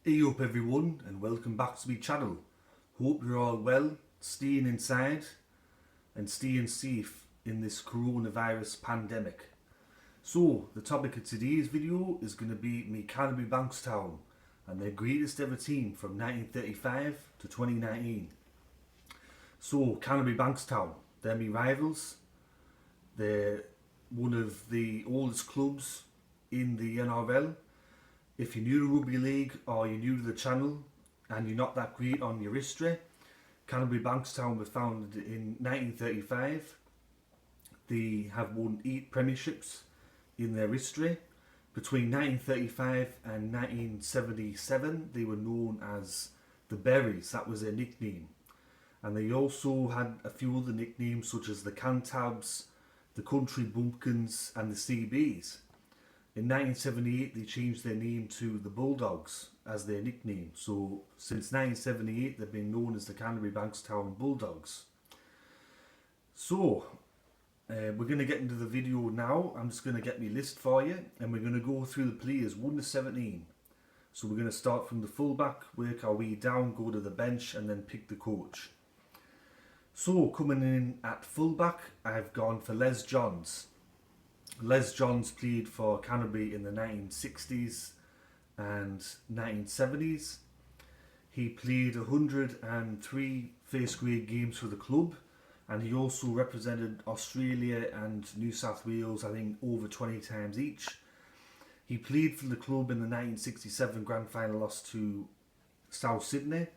Hey up everyone and welcome back to my channel. Hope you're all well, staying inside and staying safe in this coronavirus pandemic. So the topic of today's video is going to be me Canterbury-Bankstown and their greatest ever team from 1935 to 2019. So Canterbury-Bankstown, they're my rivals. They're one of the oldest clubs in the NRL. If you're new to Rugby League or you're new to the channel and you're not that great on your history, Canterbury-Bankstown were founded in 1935. They have won 8 premierships in their history. Between 1935 and 1977 they were known as the Berries, that was their nickname. And they also had a few other nicknames such as the Cantabs, the Country Bumpkins and the CBs. In 1978 they changed their name to the Bulldogs as their nickname. So since 1978 they've been known as the Canterbury-Bankstown Bulldogs. So we're going to get into the video now. I'm just going to get my list for you and we're going to go through the players 1 to 17. So we're going to start from the fullback, work our way down, go to the bench and then pick the coach. So coming in at fullback, I've gone for Les Johns. Les Johns played for Canterbury in the 1960s and 1970s. He played 103 first grade games for the club and he also represented Australia and New South Wales, I think, over 20 times each. He played for the club in the 1967 grand final loss to South Sydney.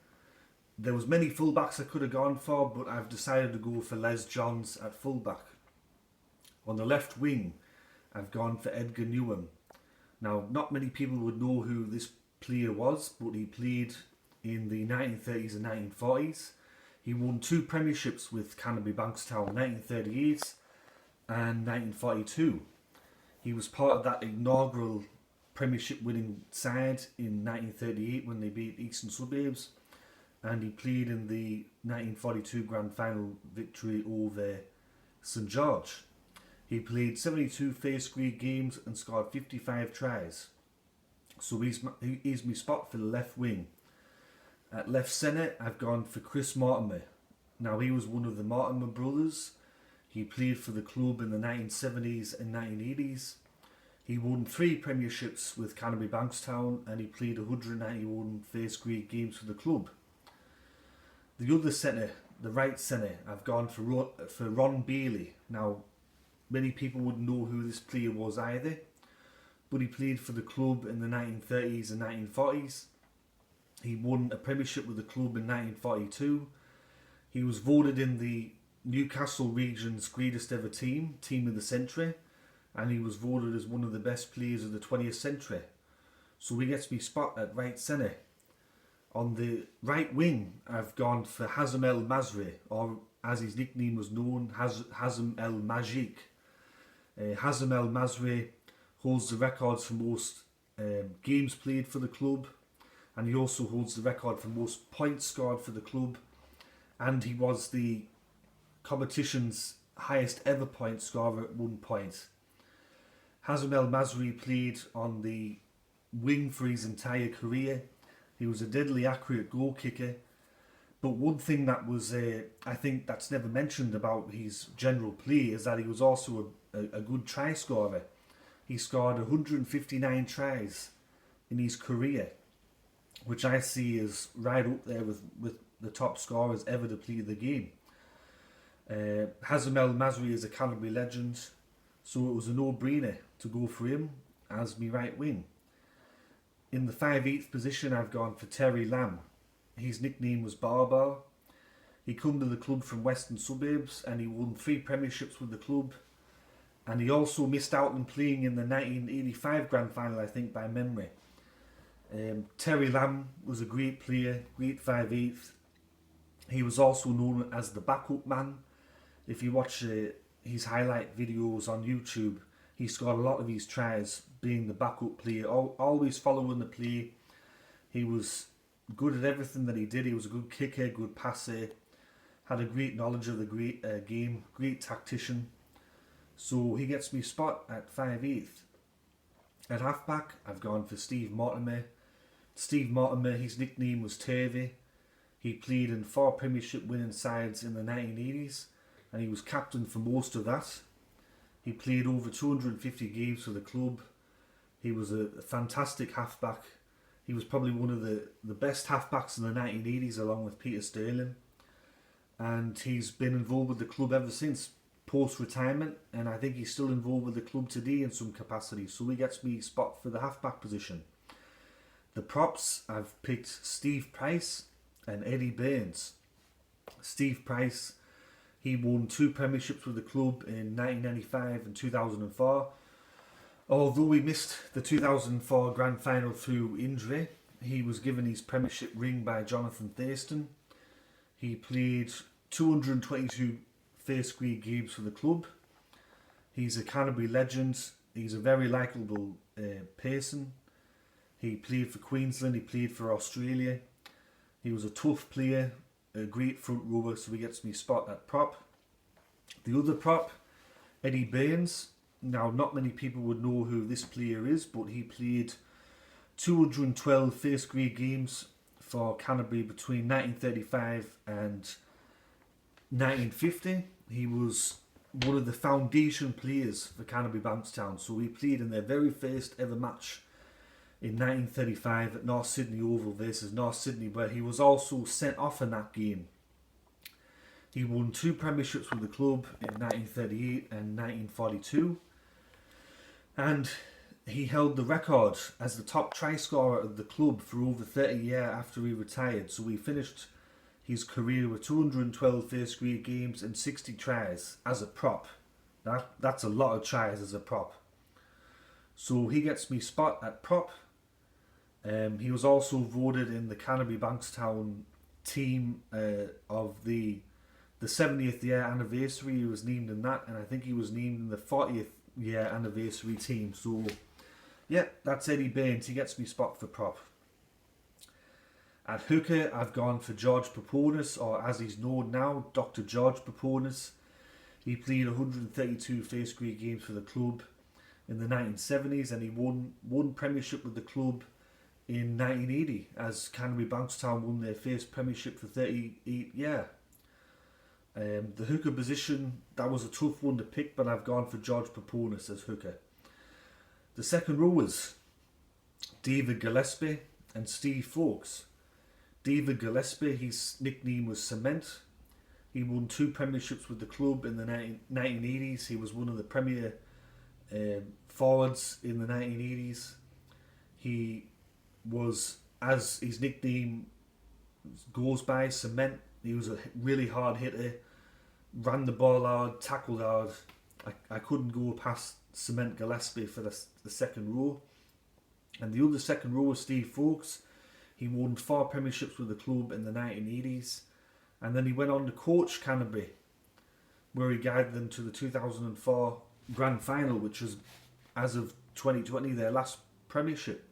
There was many fullbacks I could have gone for, but I've decided to go for Les Johns at fullback. On the left wing, I've gone for Edgar Newham. Now, not many people would know who this player was, but he played in the 1930s and 1940s. He won 2 premierships with Canterbury-Bankstown, 1938 and 1942. He was part of that inaugural premiership winning side in 1938 when they beat Eastern Suburbs, and he played in the 1942 grand final victory over St George. He played 72 first grade games and scored 55 tries. So he's my spot for the left wing. At left centre, I've gone for Chris Mortimer. Now, he was one of the Mortimer brothers. He played for the club in the 1970s and 1980s. He won 3 premierships with Canterbury-Bankstown and he played 191 first grade games for the club. The other centre, the right centre, I've gone for Ron Bailey. Now, many people wouldn't know who this player was either, but he played for the club in the 1930s and 1940s. He won a premiership with the club in 1942. He was voted in the Newcastle region's greatest ever team of the century, and he was voted as one of the best players of the 20th century. So he gets me spot at right centre. On the right wing, I've gone for Hazem El Masri, or as his nickname was known, Hazem El Masri. Hazem El Masri holds the records for most games played for the club, and he also holds the record for most points scored for the club, and he was the competition's highest ever point scorer at 1 point. Hazem El Masri played on the wing for his entire career. He was a deadly accurate goal kicker, but one thing that was I think that's never mentioned about his general play is that he was also a good try scorer. He scored 159 tries in his career, which I see is right up there with the top scorers ever to play the game. Hazem El Masri is a Canterbury legend, so it was a no-brainer to go for him as my right wing. In the 5/8 position, I've gone for Terry Lamb. His nickname was Barbar. He came to the club from Western Suburbs and he won 3 premierships with the club. And he also missed out on playing in the 1985 grand final, I think, by memory. Terry Lamb was a great player, great 5/8. He was also known as the backup man. If you watch his highlight videos on YouTube, he scored a lot of his tries being the backup player, always following the play. He was good at everything that he did. He was a good kicker, good passer, had a great knowledge of the game, great tactician. So he gets me spot at 5/8. At halfback, I've gone for Steve Mortimer. Steve Mortimer, his nickname was Turvey. He played in 4 Premiership winning sides in the 1980s, and he was captain for most of that. He played over 250 games for the club. He was a fantastic halfback. He was probably one of the best halfbacks in the 1980s, along with Peter Sterling. And he's been involved with the club ever since, post-retirement, and I think he's still involved with the club today in some capacity. So he gets me spot for the halfback position. The props, I've picked Steve Price and Eddie Burns. Steve Price, he won 2 premierships with the club in 1995 and 2004. Although he missed the 2004 grand final through injury, he was given his premiership ring by Jonathan Thurston. He played 222 first grade games for the club. He's a Canterbury legend. He's a very likeable person. He played for Queensland, he played for Australia. He was a tough player, a great front rower, so he gets me spot at prop. The other prop, Eddie Burns. Now, not many people would know who this player is, but he played 212 first grade games for Canterbury between 1935 and 1950. He was one of the foundation players for Canterbury-Bankstown, so he played in their very first ever match in 1935 at North Sydney Oval versus North Sydney, where he was also sent off in that game. He won 2 premierships with the club in 1938 and 1942, and he held the record as the top try scorer of the club for over 30 years after he retired. So he finished his career with 212 first grade games and 60 tries as a prop. That's a lot of tries as a prop. So he gets me spot at prop. He was also voted in the Canterbury-Bankstown team of the 70th year anniversary. He was named in that, and I think he was named in the 40th year anniversary team. So yeah, that's Eddie Burns. He gets me spot for prop. At hooker, I've gone for George Peponis, or as he's known now, Dr. George Peponis. He played 132 first grade games for the club in the 1970s, and he won 1 premiership with the club in 1980 as Canterbury-Bankstown won their first premiership for 38 years. The hooker position, that was a tough one to pick, but I've gone for George Peponis as hooker. The second rowers, David Gillespie and Steve Fawkes. David Gillespie, his nickname was Cement. He won 2 premierships with the club in the 1980s. He was one of the premier forwards in the 1980s. He was, as his nickname goes by, Cement. He was a really hard hitter, ran the ball hard, tackled hard. I couldn't go past Cement Gillespie for the second row. And the other second row was Steve Fawkes. He won 4 premierships with the club in the 1980s. And then he went on to coach Canterbury, where he guided them to the 2004 grand final, which was, as of 2020, their last premiership.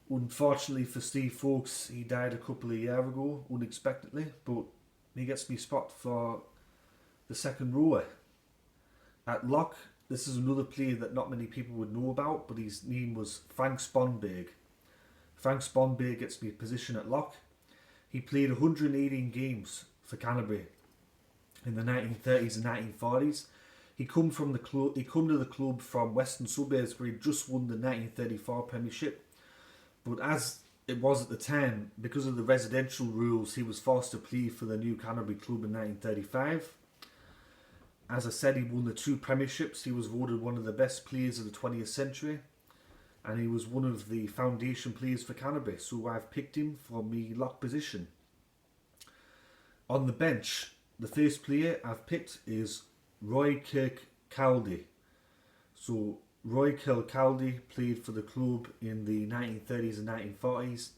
Unfortunately for Steve Fawkes, he died a couple of years ago, unexpectedly, but he gets me spot for the second rower. At lock, this is another player that not many people would know about, but his name was Frank Sponberg. Frank Sponberg gets me a position at lock. He played 118 games for Canterbury in the 1930s and 1940s. He come to the club from Western Suburbs, where he just won the 1934 Premiership. But as it was at the time, because of the residential rules, he was forced to play for the new Canterbury club in 1935. As I said, he won the 2 premierships. He was voted one of the best players of the 20th century, and he was one of the foundation players for Canterbury, so I've picked him for me lock position. On the bench, the first player I've picked is Roy Kirkaldy. So Roy Kirkaldy played for the club in the 1930s and 1940s.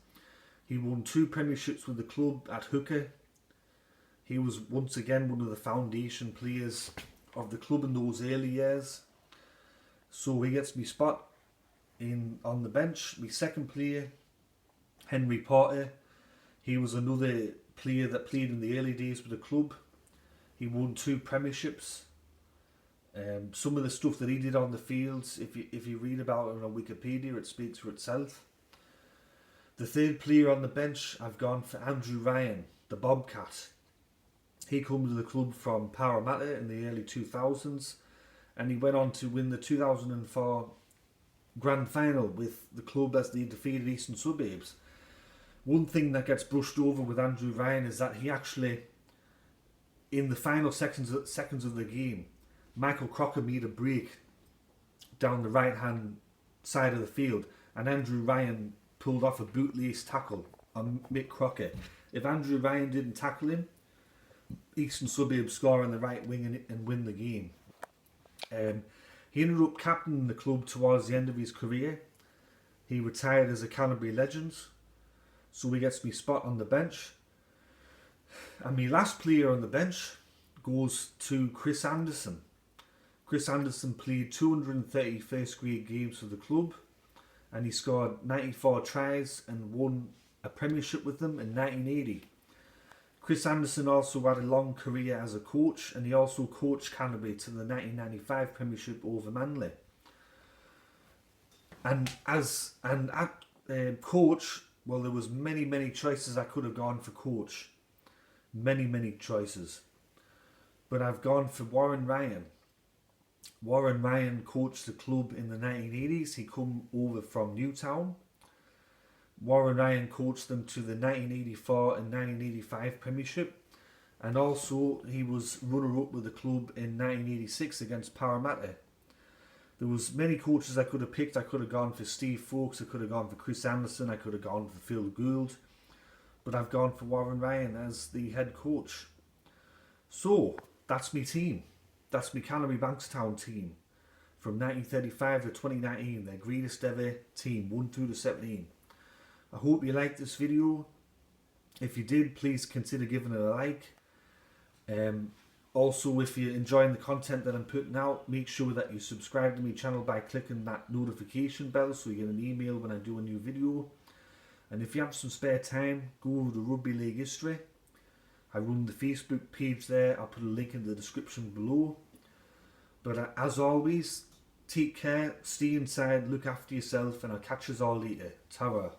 He won 2 premierships with the club at hooker. He was once again one of the foundation players of the club in those early years. So he gets me spot on the bench. My second player, Henry Porter. He was another player that played in the early days with the club. He won 2 premierships. Some of the stuff that he did on the fields, if you read about it on Wikipedia, it speaks for itself. The third player on the bench, I've gone for Andrew Ryan, the Bobcat. He came to the club from Parramatta in the early 2000s, and he went on to win the 2004 Grand Final with the club as they defeated Eastern Suburbs. One thing that gets brushed over with Andrew Ryan is that he actually, in the final seconds of the game, Michael Crocker made a break down the right hand side of the field, and Andrew Ryan pulled off a bootlace tackle on Mick Crocker. If Andrew Ryan didn't tackle him, Eastern Suburbs score on the right wing and win the game. He ended up captaining the club towards the end of his career. He retired as a Canterbury legend, so he gets me spot on the bench. And my last player on the bench goes to Chris Anderson. Chris Anderson played 230 first grade games for the club, and he scored 94 tries and won a premiership with them in 1980. Chris Anderson also had a long career as a coach, and he also coached Canterbury to the 1995 premiership over Manly. And at coach, well, there was many choices I could have gone for coach. Many choices. But I've gone for Warren Ryan. Warren Ryan coached the club in the 1980s. He come over from Newtown. Warren Ryan coached them to the 1984 and 1985 premiership, and also he was runner-up with the club in 1986 against Parramatta. There was many coaches I could have picked. I could have gone for Steve Fawkes, I could have gone for Chris Anderson, I could have gone for Phil Gould, but I've gone for Warren Ryan as the head coach. So that's my team. That's my Canterbury-Bankstown team from 1935 to 2019, their greatest ever team, 1 through to 17. I hope you liked this video. If you did, please consider giving it a like. Also, if you're enjoying the content that I'm putting out, make sure that you subscribe to my channel by clicking that notification bell so you get an email when I do a new video. And if you have some spare time, go over to Rugby League History. I run the Facebook page there. I'll put a link in the description below. But as always, take care, stay inside, look after yourself, and I'll catch you all later. Ta-ra.